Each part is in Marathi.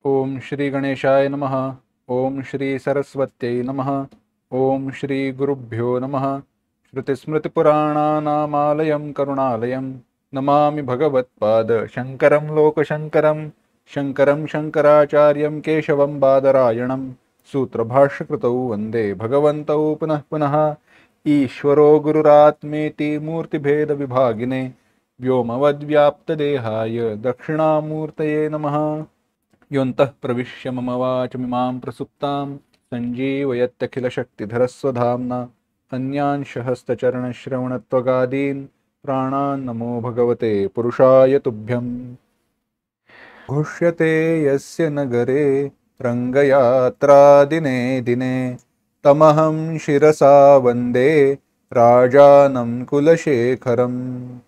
ओम श्री गणेशाय नमः। ओम श्री सरस्वत्यै नमः। ओम श्री गुरुभ्यो नमः। श्रुतिस्मृतिपुराणानामालयं करुणालयं नमामि भगवत्पाद शङ्करं लोकशङ्करं। शङ्करं शङ्कराचार्यं केशवं बादरायणं सूत्रभाष्यकृतौ वन्दे भगवन्तौ पुनः पुनः। ईश्वरो गुरुरात्मेति मूर्तिभेदविभागिने व्योमवद्व्याप्तदेहाय दक्षिणामूर्तये नमः। योऽन्तः प्रविश्य मम वाचमिमां प्रसुप्तां सञ्जीवयत्यखिलशक्तिधरस्वधाम्ना अन्यांशहस्तचरणश्रवणत्वगादीन् प्राणान् नमो भगवते पुरुषाय तुभ्यम्। घोष्यते यस्य नगरे रङ्गयात्रा दिने तमहं शिरसा वन्दे राजानं कुलशेखरम्।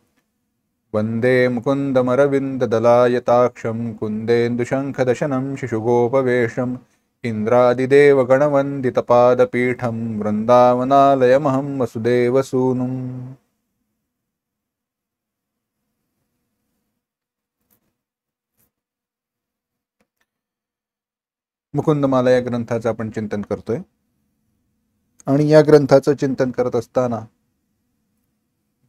वन्दे मुकुन्दमरविन्ददलायताक्षं कुन्देन्दुशङ्खदशनं शिशुगोपवेशम् इन्द्रादिदेवगणवन्दितपादपीठं वृन्दावनालयमहं वसुदेवसूनुम्। मुकुंदमाला या ग्रंथाचं आपण चिंतन करतोय आणि या ग्रंथाचं चिंतन करत असताना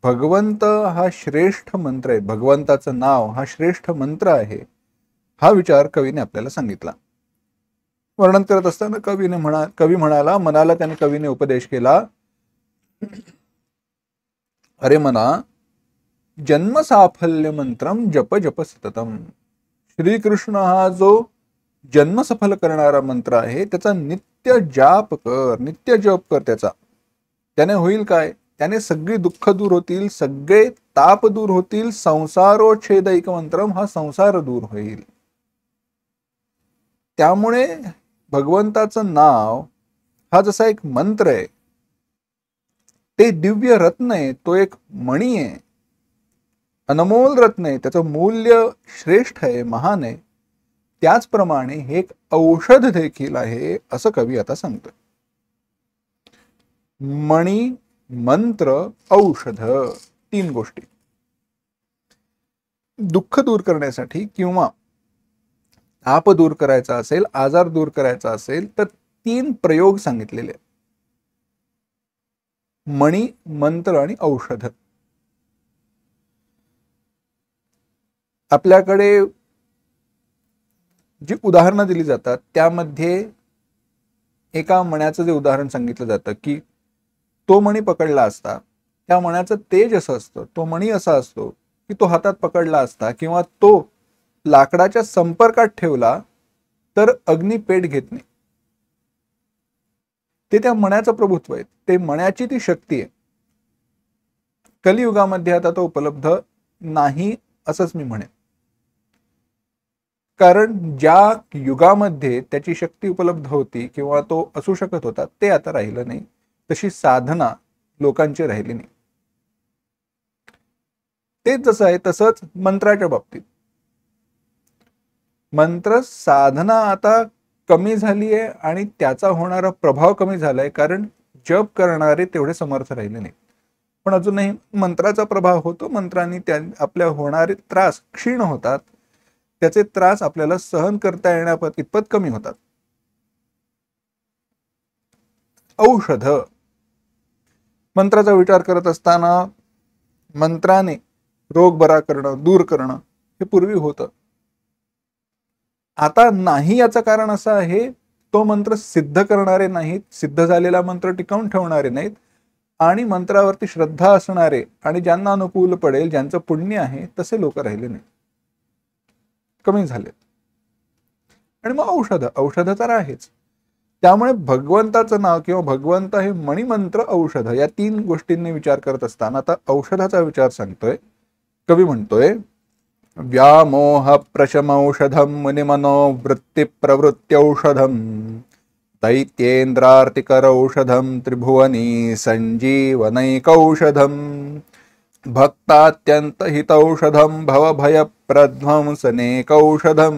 भगवंत हा श्रेष्ठ मंत्र आहे, भगवंताचं नाव हा श्रेष्ठ मंत्र आहे, हा विचार कवीने आपल्याला सांगितला। वर्णन करत असताना कवी म्हणाला, मनाला त्याने कवीने उपदेश केला, अरे मना, जन्म साफल्य मंत्रम जप जप सततम। श्रीकृष्ण हा जो जन्म सफल करणारा मंत्र आहे त्याचा नित्य जाप कर, नित्य जप कर त्याचा। त्याने होईल काय? त्याने सगळी दुःख दूर होतील, सगळे ताप दूर होतील, संसारोच्छेदैक मंत्रम हा संसार दूर होईल। त्यामुळे भगवंताचं नाव हा जसा एक मंत्र आहे, ते दिव्य रत्न आहे, तो एक मणी आहे, अनमोल रत्न आहे, त्याचं मूल्य श्रेष्ठ आहे, महान आहे। त्याचप्रमाणे हे एक औषध देखील आहे, असं कवी आता सांगतोय। मणी, मंत्र, औषध, तीन गोष्टी। दुःख दूर करण्यासाठी किंवा ताप दूर करायचा असेल, आजार दूर करायचा असेल तर तीन प्रयोग सांगितलेले, मणी, मंत्र आणि औषध। आपल्याकडे जी उदाहरणं दिली जातात त्यामध्ये एका मण्याचं जे उदाहरण सांगितलं जातं की तो मणी पकडला असता, त्या मण्याचं तेज असं असतं, तो मणी असा असतो की तो हातात पकडला असता किंवा तो लाकडाच्या संपर्कात ठेवला तर अग्नी पेट घेत नाही। ते त्या मण्याचं प्रभुत्व आहे, ते मण्याची ती शक्ती आहे। कलियुगामध्ये आता तो उपलब्ध नाही असंच मी म्हणेन, कारण ज्या युगामध्ये त्याची शक्ती उपलब्ध होती किंवा तो असू शकत होता ते आता राहिलं नाही, तशी साधना लोकांची राहिली नाही। तेच जसं आहे तसंच मंत्राच्या बाबतीत मंत्र साधना आता कमी झाली आहे आणि त्याचा होणारा प्रभाव कमी झालाय, कारण जप करणारे तेवढे समर्थ राहिले नाही। पण अजूनही मंत्राचा प्रभाव होतो, मंत्रांनी आपल्या होणारे त्रास क्षीण होतात, त्याचे त्रास आपल्याला सहन करता येण्यापत इतपत कमी होतात। औषध, मंत्राचा विचार करत असताना मंत्राने रोग बरा करणं, दूर करणं हे पूर्वी होतं, आता नाही। याचं कारण असं आहे, तो मंत्र सिद्ध करणारे नाहीत, सिद्ध झालेला मंत्र टिकवून ठेवणारे नाहीत, आणि मंत्रावरती श्रद्धा असणारे आणि ज्यांना अनुकूल पडेल, ज्यांचं पुण्य आहे तसे लोक राहिले नाही, कमी झाले। आणि मग औषध तर आहेच। त्यामुळे भगवंताचं नाव किंवा भगवंत हे मणिमंत्र, औषध या तीन गोष्टींनी विचार करत असताना आता औषधाचा विचार सांगतोय। कवी म्हणतोय, व्यामोह प्रशमौषधम मुनिमनो वृत्ति प्रवृत्त्यौषधम दैत्येन्द्रार्तिकरौषधम त्रिभुवनी संजीवनैकौषधम भक्तात्यन्तहितौषधम भवभयप्रध्वंसनेकौषधम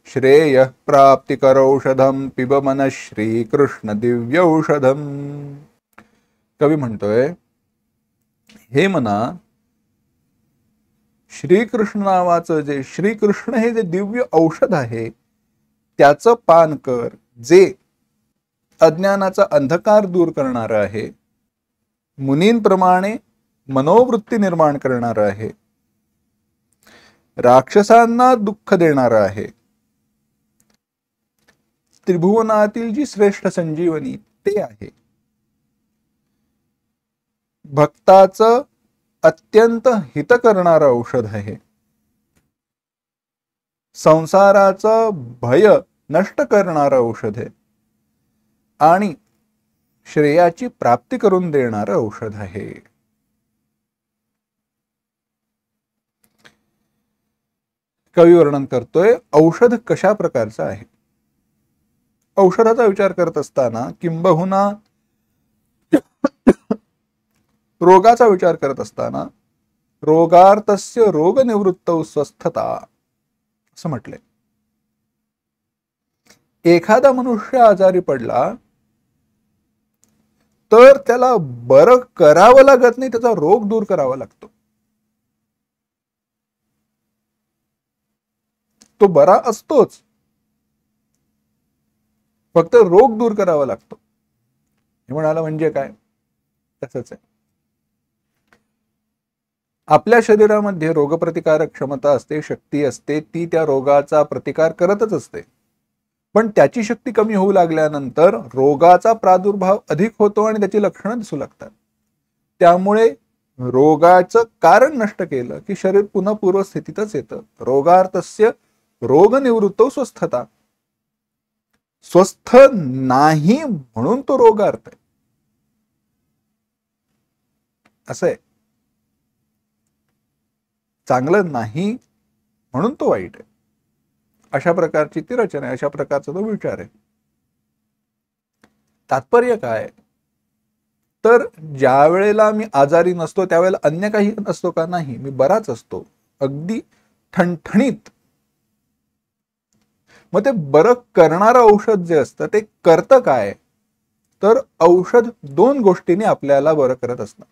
श्रेयः प्राप्तिकरौषधम पिब मन श्रीकृष्ण दिव्यौषधम। कवी म्हणतोय, हे मना, श्रीकृष्ण नावाचं जे श्रीकृष्ण हे जे दिव्य औषध आहे, त्याचं पान कर, जे अज्ञानाचा अंधकार दूर करणार आहे, मुनींप्रमाणे मनोवृत्ती निर्माण करणार आहे, राक्षसांना दुःख देणार आहे, त्रिभुवनातील जी श्रेष्ठ संजीवनी ते आहे, भक्ताचं अत्यंत हित करणारं औषध आहे, संसाराचं भय नष्ट करणारं औषध आहे आणि श्रेयाची प्राप्ती करून देणारं औषध आहे. कवी वर्णन करतोय औषध कशा प्रकारचं आहे. औषधाचा विचार करत असताना किंबहुना रोगाचा विचार करत असताना रोगार्थस्य रोग निवृत्तौ स्वस्थता असं म्हटलंय. एखादा मनुष्य आजारी पडला तर त्याला बरं करावं लागत नाही, त्याचा रोग दूर करावा लागतो. तो बरा असतोच, फक्त रोग दूर करावा लागतो. हे म्हणाला म्हणजे काय? तसंच आहे. आपल्या शरीरामध्ये रोगप्रतिकारक क्षमता असते, शक्ती असते, ती त्या रोगाचा प्रतिकार करतच असते. पण त्याची शक्ती कमी होऊ लागल्यानंतर रोगाचा प्रादुर्भाव अधिक होतो आणि त्याची लक्षणं दिसू लागतात. त्यामुळे रोगाचं कारण नष्ट केलं की शरीर पुन्हा पूर्वस्थितीतच येतं. रोगार्थस्य रोग निवृत्तो स्वस्थता. स्वस्थ नाही म्हणून तो रोगार्थ आहे, असं आहे. चांगलं नाही म्हणून तो वाईट आहे. अशा प्रकारची ती रचना आहे, अशा प्रकारचा तो विचार आहे. तात्पर्य काय? तर ज्या वेळेला मी आजारी नसतो त्यावेळेला अन्य काही नसतो का? नाही, मी बराच असतो, अगदी ठणठणीत. मग ते बरं करणारं औषध जे असतं ते करतं काय? तर औषध दोन गोष्टींनी आपल्याला बरं करत असतं.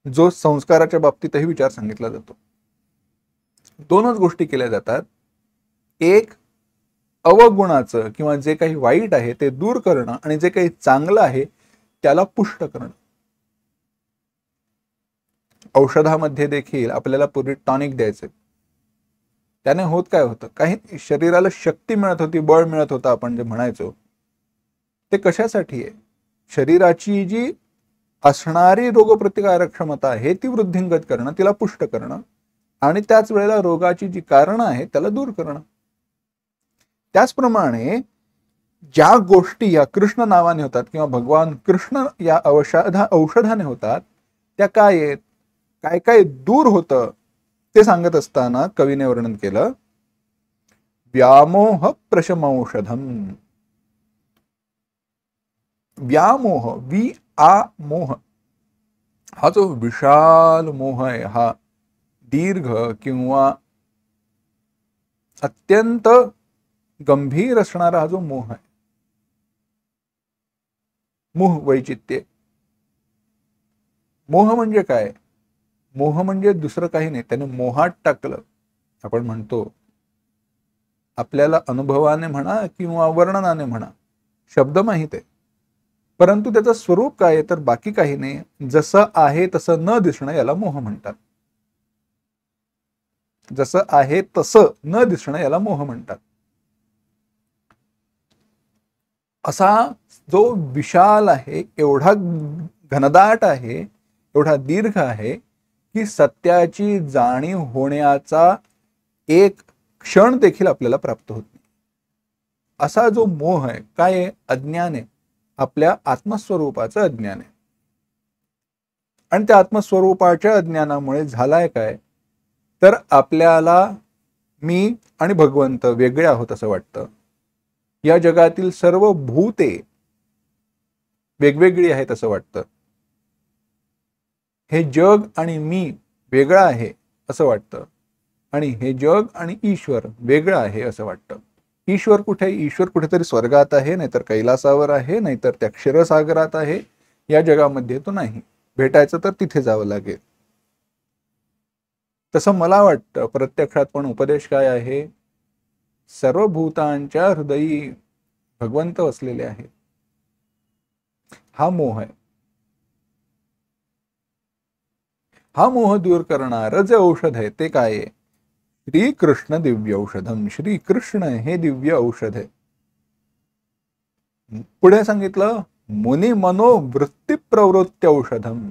जो संस्काराच्या बाबतीतही विचार सांगितला जातो. दोनच गोष्टी केल्या जातात. एक, अवगुणाचं किंवा जे काही वाईट आहे ते दूर करणं आणि जे काही चांगलं आहे त्याला पुष्ट करणं. औषधामध्ये देखील आपल्याला पूर्वी टॉनिक द्यायचे. त्याने होत काय होतं? काही शरीराला शक्ती मिळत होती, बळ मिळत होतं आपण जे म्हणायचो. ते कशासाठी आहे? शरीराची जी असणारी रोगप्रतिकारक क्षमता आहे ती वृद्धिंगत करणं, तिला पुष्ट करणं आणि त्याच वेळेला रोगाची जी कारणं आहेत त्याला दूर करणं. त्याचप्रमाणे ज्या गोष्टी या कृष्ण नावाने होतात किंवा भगवान कृष्ण या औषधाने होतात त्या काय आहेत? काय काय दूर होतं ते सांगत असताना कवीने वर्णन केलं. व्यामोह प्रशमौषधम. व्यामोह, मोह, हा जो विशाल मोह आहे, हा दीर्घ किंवा अत्यंत गंभीर असणारा हा जो मोह आहे, मोह वैचित्य. मोह म्हणजे काय? मोह म्हणजे दुसरं काही नाही, त्याने मोहात टाकलं. आपण म्हणतो, आपल्याला अनुभवाने म्हणा किंवा वर्णनाने म्हणा, शब्द माहित आहे, परंतु त्याचं स्वरूप काय आहे तर बाकी काही नाही. जसं आहे तसं न दिसणं याला मोह म्हणतात. जसं आहे तसं न दिसणं याला मोह म्हणतात. असा जो विशाल आहे, एवढा घनदाट आहे, एवढा दीर्घ आहे की सत्याची जाणीव होण्याचा एक क्षण देखील आपल्याला प्राप्त होत नाही. असा जो मोह आहे, काय आहे? अज्ञान आहे, आपल्या आत्मस्वरूपाचं अज्ञान आहे. आणि त्या आत्मस्वरूपाच्या अज्ञानामुळे झालाय काय तर आपल्याला मी आणि भगवंत वेगळे आहोत असं वाटतं. या जगातील सर्व भूते वेगवेगळी आहेत असं वाटतं. हे जग आणि मी वेगळं आहे असं वाटतं. आणि हे जग आणि ईश्वर वेगळं आहे असं वाटतं. ईश्वर कुठे आहे? ईश्वर कुठेतरी स्वर्गात आहे, नाहीतर कैलासावर आहे, नाहीतर त्या क्षीरसागरात आहे. या जगामध्ये तो नाही. भेटायचं तर तिथे जावं लागेल. तसं मला वाटतं प्रत्यक्षात पण उपदेश काय आहे, सर्व भूतांच्या हृदयी भगवंत वसलेले आहेत. हा मोह आहे. हा मोह दूर करणारं जे औषध आहे ते काय आहे, श्रीकृष्ण दिव्य औषधम. श्रीकृष्ण हे दिव्य औषध आहे. पुढे सांगितलं मुनी मनोवृत्ती प्रवृत्ती औषधम.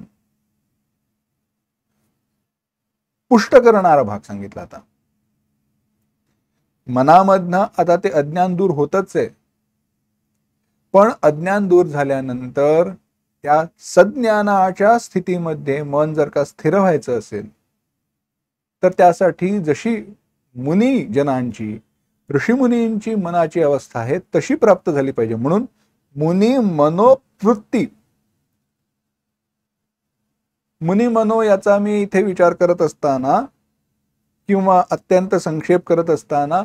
पुष्ट करणारा भाग सांगितला. आता मनामधनं आता ते अज्ञान दूर होतच आहे, पण अज्ञान दूर झाल्यानंतर त्या सज्ञानाच्या स्थितीमध्ये मन जर का स्थिर व्हायचं असेल तर त्यासाठी जशी मुनी जनांची ऋषीमुनींची मनाची अवस्था आहे तशी प्राप्त झाली पाहिजे. म्हणून मुनी मनोवृत्ती. मुनी मनो याचा मी इथे विचार करत असताना किंवा अत्यंत संक्षेप करत असताना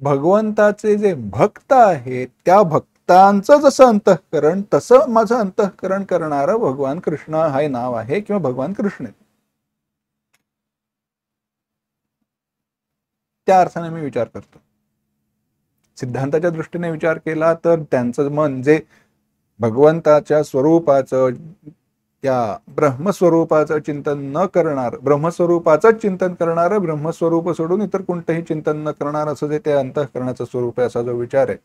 भगवंताचे जे भक्त आहेत त्या भक्तांचं जसं अंतःकरण तसं माझं अंतःकरण करणारं भगवान कृष्ण हे नाव आहे किंवा भगवान कृष्ण. त्या अर्थाने मी विचार करतो. सिद्धांताच्या दृष्टीने विचार केला तर त्यांचं मन जे भगवंताच्या स्वरूपाचं त्या ब्रह्मस्वरूपाचं चिंतन न करणार, ब्रह्मस्वरूपाचं चिंतन करणारं, ब्रह्मस्वरूप सोडून इतर कोणतंही चिंतन न करणार असं जे ते अंतःकरणाचं स्वरूप आहे असा जो विचार आहे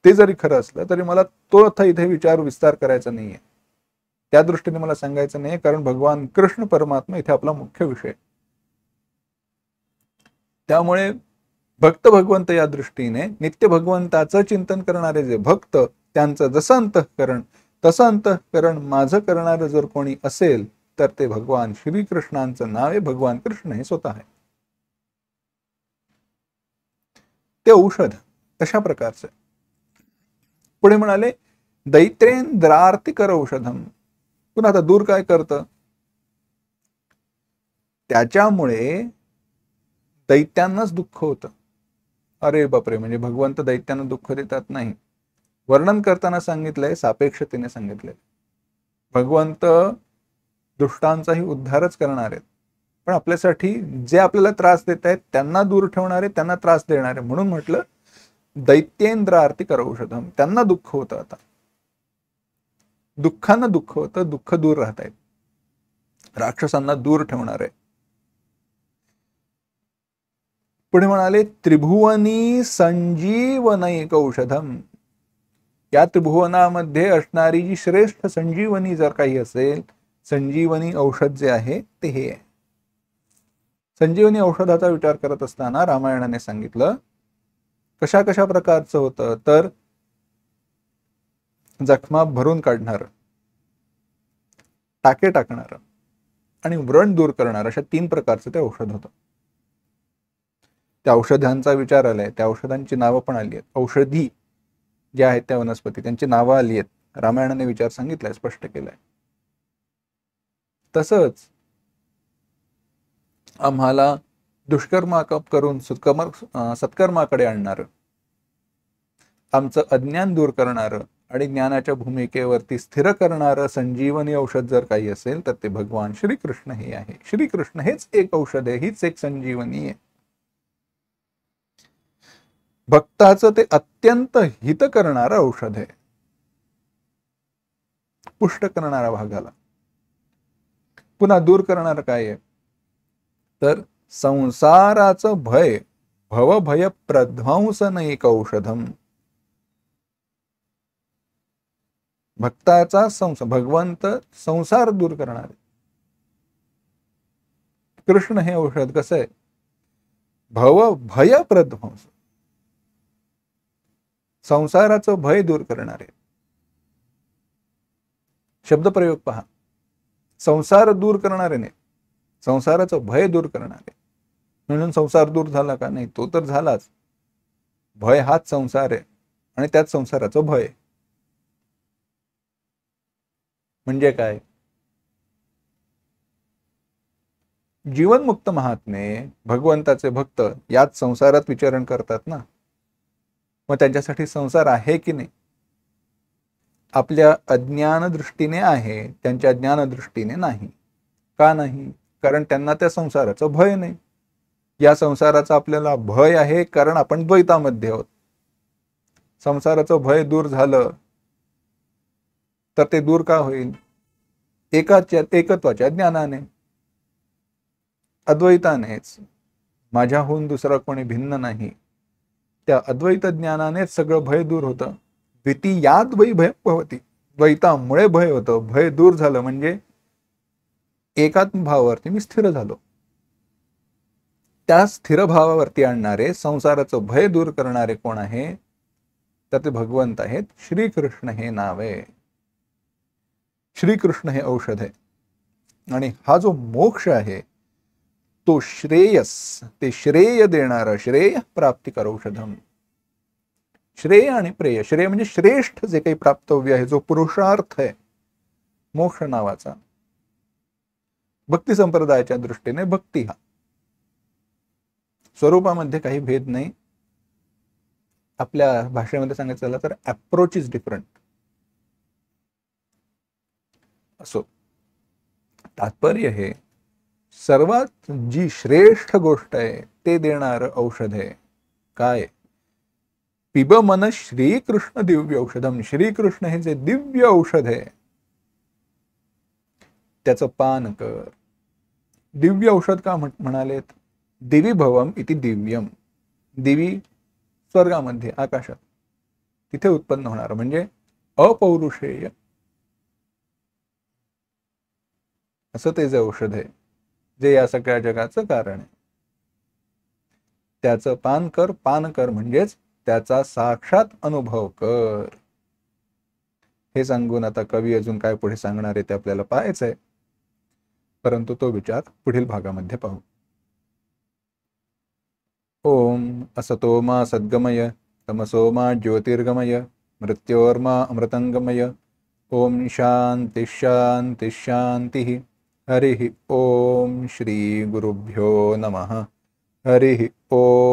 ते जरी खरं असलं तरी मला तो अर्थ इथे विचार विस्तार करायचा नाहीये. त्या दृष्टीने मला सांगायचं नाही, कारण भगवान कृष्ण परमात्मा इथे आपला मुख्य विषय. त्यामुळे भक्त भगवंत या दृष्टीने नित्य भगवंताचं चिंतन करणारे जे भक्त त्यांचं जसं अंतःकरण तसं अंतःकरण माझं करणारं जर कोणी असेल तर ते भगवान श्रीकृष्णांचं नाव आहे. भगवान कृष्ण हे स्वतः आहे. ते औषध तशा प्रकारचं. पुढे म्हणाले दैत्रेंद्रार्तिकर औषधम. पुन्हा आता दूर काय करतं, त्याच्यामुळे दैत्यांनाच दुःख होतं. अरे बापरे, म्हणजे भगवंत दैत्यांना दुःख देतात नाही. वर्णन करताना सांगितलंय, सापेक्षतेने सांगितलंय. भगवंत दुष्टांचाही उद्धारच करणार आहेत, पण आपल्यासाठी जे आपल्याला त्रास देत आहेत त्यांना दूर ठेवणारे, त्यांना त्रास देणारे. म्हणून म्हटलं दैत्येंद्र आर्तिकर औषधम. त्यांना दुःख होतं. आता दुःखांना दुःख होतं, दुःख दूर राहत आहेत, राक्षसांना दूर ठेवणार आहे. पुढे म्हणाले त्रिभुवनी संजीवनैक औषधम. या त्रिभुवनामध्ये असणारी जी श्रेष्ठ संजीवनी जर काही असेल, संजीवनी औषध जे आहे ते हे आहे. संजीवनी औषधाचा विचार करत असताना रामायणाने सांगितलं कशा कशा प्रकारचं होतं, तर जखमा भरून काढणार, टाके टाकणार आणि व्रण दूर करणार, अशा 3 प्रकारचं ते औषध होतं. त्या औषधांचा विचार आलाय, त्या औषधांची नावं पण आली आहेत. औषधी ज्या आहेत त्या वनस्पती त्यांची नावं आली आहेत. रामायणाने विचार सांगितलाय, स्पष्ट केलाय. तसंच आम्हाला दुष्कर्म करून सत्कर्माकडे आणणारं, आमचं अज्ञान दूर करणारं आणि ज्ञानाच्या भूमिकेवरती स्थिर करणारं संजीवनी औषध जर काही असेल तर ते भगवान श्रीकृष्ण हे आहे. श्रीकृष्ण हेच एक औषध आहे, हीच एक संजीवनी आहे. भक्ताचं ते अत्यंत हित करणारं औषध आहे, पुष्ट करणारा भागाला. पुन्हा दूर करणारं काय आहे, तर संसाराचं भय, भवभय प्रध्वंसनैक औषधम. भक्ताचा भगवंत संसार दूर करणार आहे. कृष्ण हे औषध कसं आहे, भवभय प्रध्वंस, संसाराचं भय दूर करणारे. शब्दप्रयोग पहा, संसार दूर करणारे नाही, संसाराचं भय दूर करणारे. म्हणून संसार दूर झाला का, नाही, तो तर झालाच. भय हाच संसार आहे आणि त्याच संसाराचं भय. म्हणजे काय, जीवनमुक्त महात्मे भगवंताचे भक्त याच संसारात विचरण करतात ना, मग त्यांच्यासाठी संसार आहे की नाही. आपल्या अज्ञान दृष्टीने आहे, त्यांच्या ज्ञान दृष्टीने नाही. का नाही, कारण त्यांना त्या संसाराचं भय नाही. या संसाराचा आपल्याला भय आहे कारण आपण द्वैतामध्ये आहोत. संसाराचं भय दूर झालं तर ते दूर का होईल? एकत्वाच्या ज्ञानाने, अद्वैतानेच. माझ्याहून दुसरा कोणी भिन्न नाही. त्या अद्वैत ज्ञानानेच सगळं भय दूर होतं. द्वितीयाद् वै भय भवति. द्वैतामुळे भय होतं. भय दूर झालं म्हणजे एकात्म भावावरती मी स्थिर झालो. त्या स्थिर भावावरती आणणारे, संसाराचं भय दूर करणारे कोण आहे? तर ते भगवंत आहेत. श्रीकृष्ण हे नाव आहे. श्रीकृष्ण हे औषध आहे. आणि हा जो मोक्ष आहे तो श्रेयस, ते श्रेय देणारं, श्रेय प्राप्तिकर औषधम. श्रेय आणि प्रेय. श्रेय म्हणजे श्रेष्ठ जे काही प्राप्तव्य आहे, जो पुरुषार्थ आहे मोक्ष नावाचा. भक्ती संप्रदायाच्या दृष्टीने भक्ती हा स्वरूपामध्ये काही भेद नाही. आपल्या भाषेमध्ये सांगायचं झालं तर अप्रोच इज डिफरंट. असो, तात्पर्य हे सर्वात जी श्रेष्ठ गोष्ट आहे ते देणारं औषध आहे. काय? पिब मन श्रीकृष्ण दिव्य औषधम. श्रीकृष्ण हे जे दिव्य औषध आहे त्याचं पान कर. दिव्य औषध का म्हणालेत? दिवी भवम इति दिव्यम. दिवी स्वर्गामध्ये, आकाशात, तिथे उत्पन्न होणार म्हणजे अपौरुषेय असं ते जे औषध आहे जे या सगळ्या जगाचं कारण आहे. त्याचं पान कर. पान कर म्हणजेच त्याचा साक्षात अनुभव कर. हे सांगून आता कवी अजून काय पुढे सांगणार आहे ते आपल्याला पाहायचं आहे, परंतु तो विचार पुढील भागामध्ये पाहू. ओम असतो मा सद्गमय तमसो मा ज्योतिर्गमय मृत्योर्मा अमृतंगमय. ओम शांती शांती शांती. हरि ओम. श्री गुरुभ्यो नमः. हरि ओम.